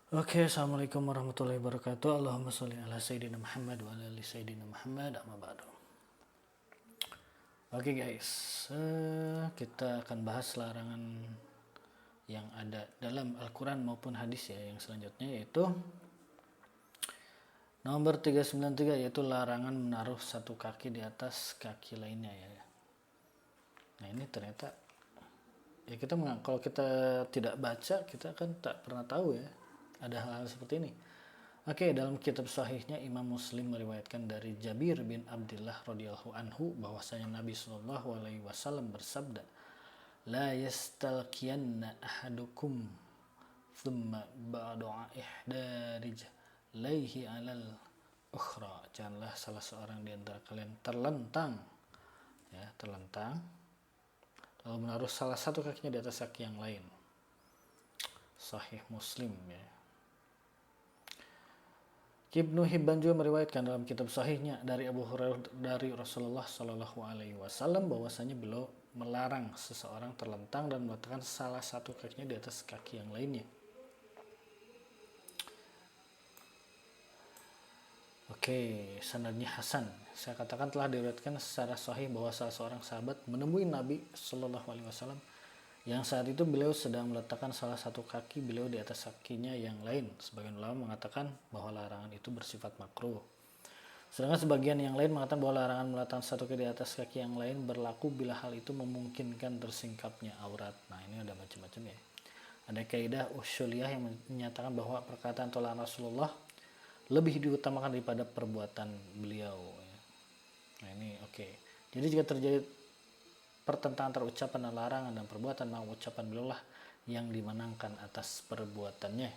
Oke, assalamualaikum warahmatullahi wabarakatuh. Allahumma sholli ala sayyidina Muhammad wa ala ali sayyidina Muhammad amma ba'du. Oke guys, kita akan bahas larangan yang ada dalam Al-Quran maupun hadis ya. Yang selanjutnya yaitu nomor 393, yaitu larangan menaruh satu kaki di atas kaki lainnya ya. Nah ini ternyata ya kalau kita tidak baca, kita kan tak pernah tahu ya ada hal-hal seperti ini. Oke, dalam kitab sahihnya Imam Muslim meriwayatkan dari Jabir bin Abdullah radhiyallahu anhu bahwasanya Nabi Shallallahu alaihi wasallam bersabda, "La yastalqiyanna ahadukum thumma ba'da'a ihda rijlaihi 'alal ukhra." Janganlah salah seorang di antara kalian terlentang lalu menaruh salah satu kakinya di atas kaki yang lain. Sahih Muslim ya. Ibnu Hibban juga meriwayatkan dalam kitab sahihnya dari Abu Hurairah dari Rasulullah Shallallahu alaihi wasallam bahwasanya beliau melarang seseorang terlentang dan meletakkan salah satu kakinya di atas kaki yang lainnya. Oke, sanadnya Hasan. Saya katakan telah diriwayatkan secara sahih bahwa salah seorang sahabat menemui Nabi Shallallahu alaihi wasallam yang saat itu beliau sedang meletakkan salah satu kaki beliau di atas kakinya yang lain. Sebagian ulama mengatakan bahwa larangan itu bersifat makruh. Sedangkan sebagian yang lain mengatakan bahwa larangan meletakkan satu kaki di atas kaki yang lain berlaku bila hal itu memungkinkan tersingkapnya aurat. Nah ini ada macam-macam ya. Ada kaidah usuliyah yang menyatakan bahwa perkataan atau larangan Rasulullah lebih diutamakan daripada perbuatan beliau. Nah ini oke. Jadi jika terjadi pertentangan antara ucapan dan larangan dan perbuatan, maka ucapan beliau lah yang dimenangkan atas perbuatannya.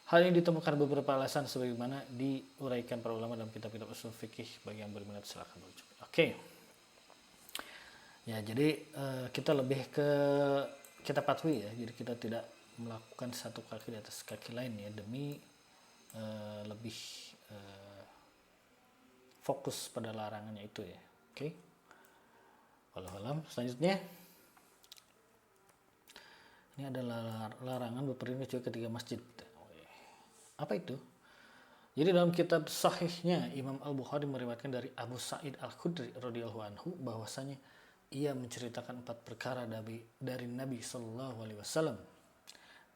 Hal ini ditemukan beberapa alasan sebagaimana diuraikan para ulama dalam kitab-kitab usul fikih. Bagi yang berminat silakan baca. Oke. Ya, jadi kita lebih ke kita patuhi ya. Jadi kita tidak melakukan satu kaki di atas kaki lain ya demi lebih fokus pada larangannya itu ya. Oke. Wallahualam. Selanjutnya ini adalah larangan berpergian ke ketiga masjid. Apa itu? Jadi dalam kitab sahihnya Imam Al-Bukhari meriwayatkan dari Abu Sa'id Al-Khudri radhiyallahu anhu bahwasanya ia menceritakan 4 perkara dari Nabi Shallallahu alaihi wasallam.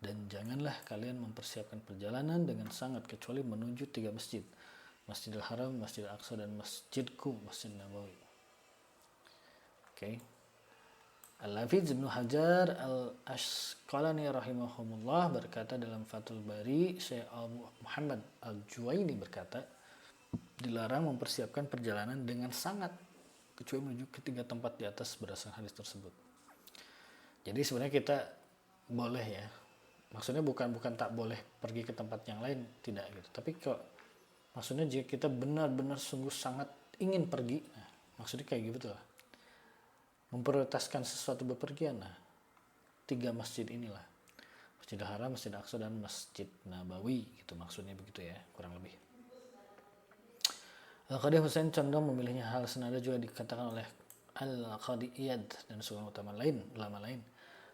Dan janganlah kalian mempersiapkan perjalanan dengan sangat kecuali menuju 3 masjid. Masjidil Haram, Masjidil Aqsa, dan Masjidku, Masjid Nabawi. Oke. Al-Hafiz Ibnu Hajar Al-Asqalani rahimahumullah berkata dalam Fathul Bari, Syekh Muhammad Al-Juwaini berkata, dilarang mempersiapkan perjalanan dengan sangat kecuali menuju ketiga tempat di atas berdasarkan hadis tersebut. Jadi sebenarnya kita boleh ya. Maksudnya bukan tak boleh pergi ke tempat yang lain, tidak gitu. Tapi kok maksudnya jika kita benar-benar sungguh sangat ingin pergi, nah, maksudnya kayak gitu lah. Memprioritaskan sesuatu bepergian, nah 3 masjid inilah, Masjidil Haram, Masjid Aqsa, dan Masjid Nabawi, gitu maksudnya begitu ya kurang lebih. Al-Qadi Husain condong memilihnya. Hal senada juga dikatakan oleh Al-Qadi Iyad dan seorang ulama lain.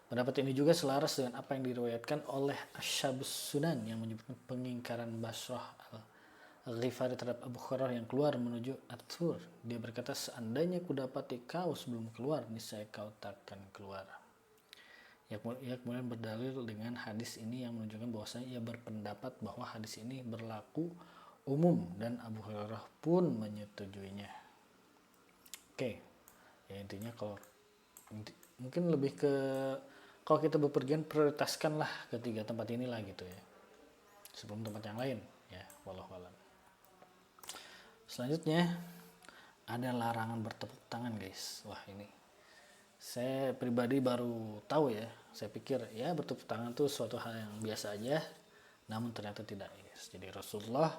Pendapat ini juga selaras dengan apa yang diriwayatkan oleh Ashabus Sunan yang menyebutkan pengingkaran Basrah Al-Ghifari terhadap Abu Hurairah yang keluar menuju At-Tur. Dia berkata, seandainya ku dapati kau sebelum keluar, niscaya kau takkan keluar. Ia kemudian berdalil dengan hadis ini yang menunjukkan bahwasanya ia berpendapat bahwa hadis ini berlaku umum dan Abu Hurairah pun menyetujuinya. Oke. Ya intinya mungkin lebih ke kalau kita bepergian prioritaskanlah ketiga tempat inilah gitu ya. Sebelum tempat yang lain ya, wallahualam. Selanjutnya ada larangan bertepuk tangan guys. Wah ini saya pribadi baru tahu ya. Saya pikir ya bertepuk tangan itu suatu hal yang biasa aja, namun ternyata tidak guys. Jadi Rasulullah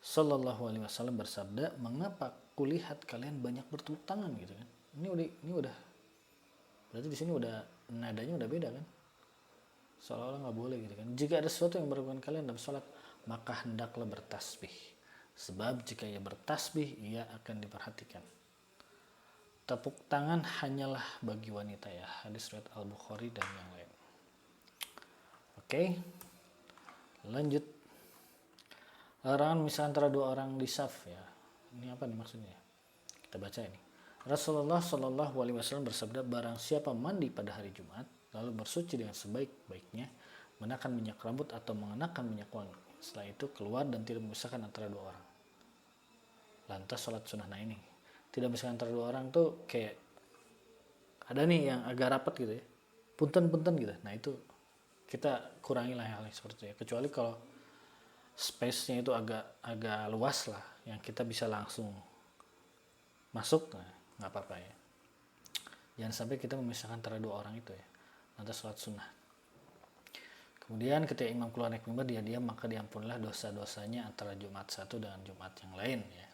Shallallahu alaihi wasallam bersabda, mengapa kulihat kalian banyak bertepuk tangan gitu kan? Ini udah berarti di sini udah nadanya udah beda kan? Seolah-olah nggak boleh gitu kan. Jika ada sesuatu yang merugikan kalian dalam sholat, maka hendaklah bertasbih. Sebab jika ia bertasbih, ia akan diperhatikan. Tepuk tangan hanyalah bagi wanita ya. Hadis riwayat Al-Bukhari dan yang lain. Oke. Lanjut, larangan misal antara dua orang di saf ya. Ini apa nih maksudnya? Kita baca ini. Rasulullah Shallallahu Alaihi Wasallam bersabda, barang siapa mandi pada hari Jumat lalu bersuci dengan sebaik-baiknya, mengenakan minyak rambut atau mengenakan minyak wangi, setelah itu keluar dan tidak memisahkan antara dua orang, lantas sholat sunnah. Nah ini tidak memisahkan antara dua orang tuh kayak ada nih yang agak rapat gitu ya, punten-punten gitu. Nah itu kita kurangi lah hal yang seperti itu ya, kecuali kalau space-nya itu agak luas lah, yang kita bisa langsung masuk, nah nggak apa-apa ya. Jangan sampai kita memisahkan antara dua orang itu ya, lantas sholat sunnah. Kemudian ketika imam keluar naik mimbar dia diam, maka diampunilah dosa-dosanya antara Jumat satu dengan Jumat yang lain ya.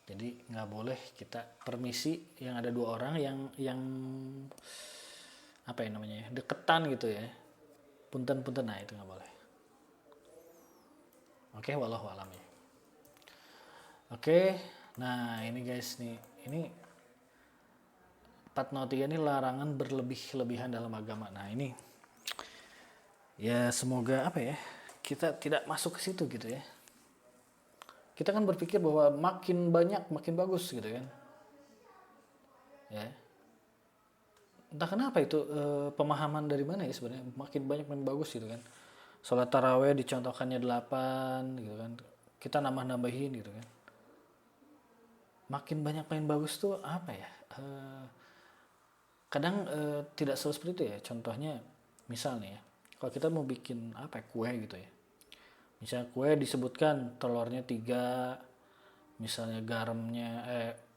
Jadi nggak boleh kita permisi yang ada dua orang yang apa ya namanya ya, deketan gitu ya, punten-punten, nah itu nggak boleh. Oke, wallahu alam ya. Oke, nah ini guys nih, ini 403 ini larangan berlebih-lebihan dalam agama. Nah ini ya semoga apa ya, kita tidak masuk ke situ gitu ya. Kita kan berpikir bahwa makin banyak makin bagus gitu kan ya. Entah kenapa itu pemahaman dari mana ya sebenarnya, makin banyak makin bagus gitu kan. Sholat taraweh dicontohkannya 8 gitu kan, kita nambah-nambahin gitu kan. Makin banyak makin bagus tuh apa ya, kadang tidak selalu seperti itu ya. Contohnya misalnya ya, kalau kita mau bikin apa ya, kue gitu ya, misalnya kue disebutkan telurnya 3, misalnya garamnya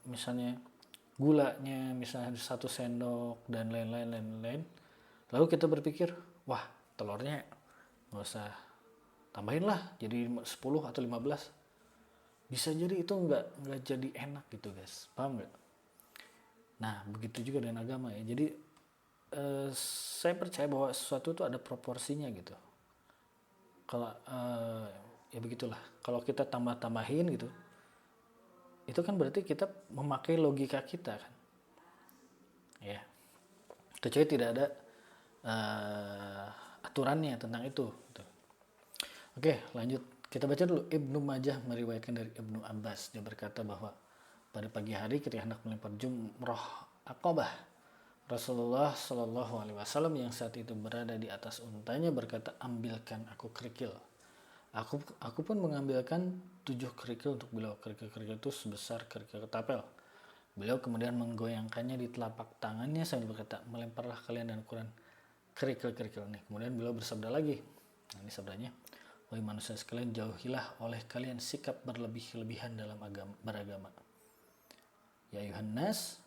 misalnya gulanya misalnya 1 sendok dan lain-lain. Lalu kita berpikir, wah telurnya nggak usah tambahin lah jadi 10 atau 15. Bisa jadi itu nggak jadi enak gitu guys, paham nggak? Nah begitu juga dengan agama ya. Jadi saya percaya bahwa sesuatu itu ada proporsinya gitu. Kalau ya begitulah, kalau kita tambah-tambahin gitu, itu kan berarti kita memakai logika kita kan ya, kecuali tidak ada aturannya tentang itu gitu. Oke lanjut, kita baca dulu. Ibnu Majah meriwayatkan dari Ibnu Abbas, dia berkata bahwa pada pagi hari ketika hendak melempar jumrah Aqabah, Rasulullah Shallallahu Alaihi Wasallam yang saat itu berada di atas untanya berkata, ambilkan aku kerikil. Aku pun mengambilkan 7 kerikil untuk beliau. Kerikil-kerikil itu sebesar kerikil ketapel. Beliau kemudian menggoyangkannya di telapak tangannya sambil berkata, melemparlah kalian dan ukuran kerikil-kerikil ini. Kemudian beliau bersabda lagi, nah ini sabdanya, wahai manusia sekalian, jauhilah oleh kalian sikap berlebih-lebihan dalam beragama. Ya ayuhan nas,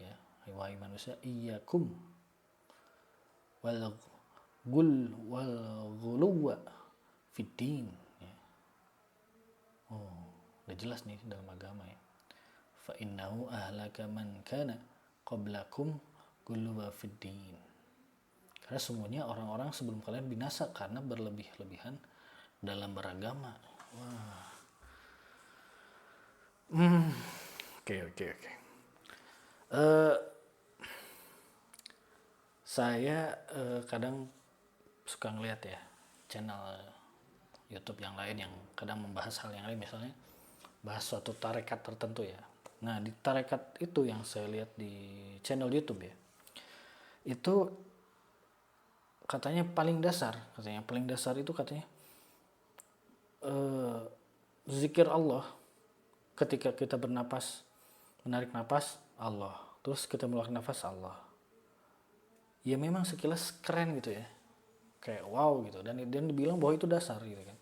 ya wahai manusia, iyyakum wal ghuluwa fiddin ya. Oh, udah jelas nih dalam agama ya. Fa innahu ahlaka man kana qablakum ghuluwa fiddin. Karena sungguhnya orang-orang sebelum kalian binasa karena berlebih-lebihan dalam beragama. Wah. Oke. Saya kadang suka ngeliat ya channel YouTube yang lain yang kadang membahas hal yang lain, misalnya bahas suatu tarekat tertentu ya. Nah di tarekat itu yang saya lihat di channel YouTube ya, itu katanya paling dasar itu katanya zikir Allah ketika kita bernapas, menarik napas Allah, terus kita mengeluarkan nafas Allah. Ya memang sekilas keren gitu ya, kayak wow gitu, dan dibilang bahwa itu dasar gitu kan.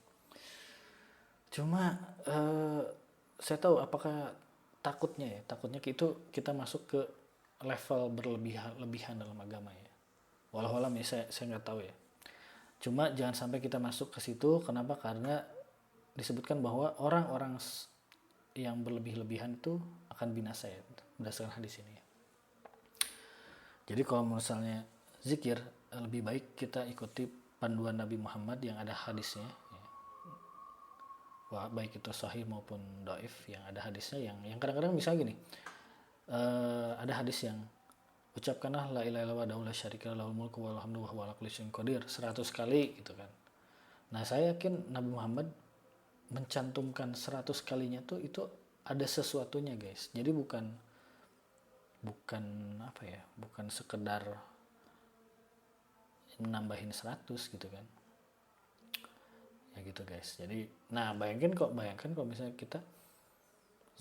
Cuma saya tahu apakah takutnya itu kita masuk ke level berlebihan dalam agama ya. Walau alam ya, saya nggak tahu ya. Cuma jangan sampai kita masuk ke situ. Kenapa? Karena disebutkan bahwa orang-orang yang berlebih-lebihan itu akan binasa ya, berdasarkan hadis ini ya. Jadi kalau misalnya zikir, lebih baik kita ikuti panduan Nabi Muhammad yang ada hadisnya ya. Wah, baik itu sahih maupun dhaif, yang ada hadisnya yang kadang-kadang misalnya gini, ada hadis yang ucapkanlah la ilaha illallah wa la syarika lahul mulku wa lahul hamdu wa huwa ala kulli syai'in qadir 100 kali gitu kan. Nah, saya yakin Nabi Muhammad mencantumkan 100 kalinya tuh itu ada sesuatunya, guys. Jadi bukan apa ya, bukan sekedar nambahin 100 gitu kan. Ya gitu, guys. Jadi, nah bayangkan kalau misalnya kita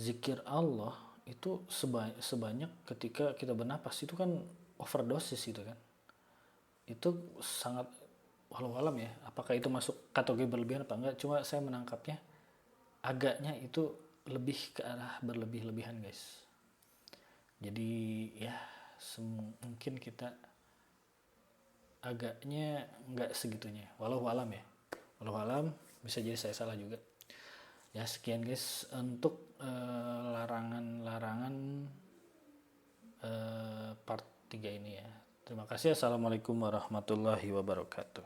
zikir Allah itu sebanyak ketika kita bernapas, itu kan overdosis gitu kan. Itu sangat, walau alam ya, apakah itu masuk kategori berlebihan apa enggak, cuma saya menangkapnya agaknya itu lebih ke arah berlebih-lebihan, guys. Jadi ya mungkin kita agaknya nggak segitunya, walau alam ya, walau alam, bisa jadi saya salah juga. Ya sekian, guys, untuk larangan-larangan part 3 ini ya. Terima kasih. Assalamualaikum warahmatullahi wabarakatuh.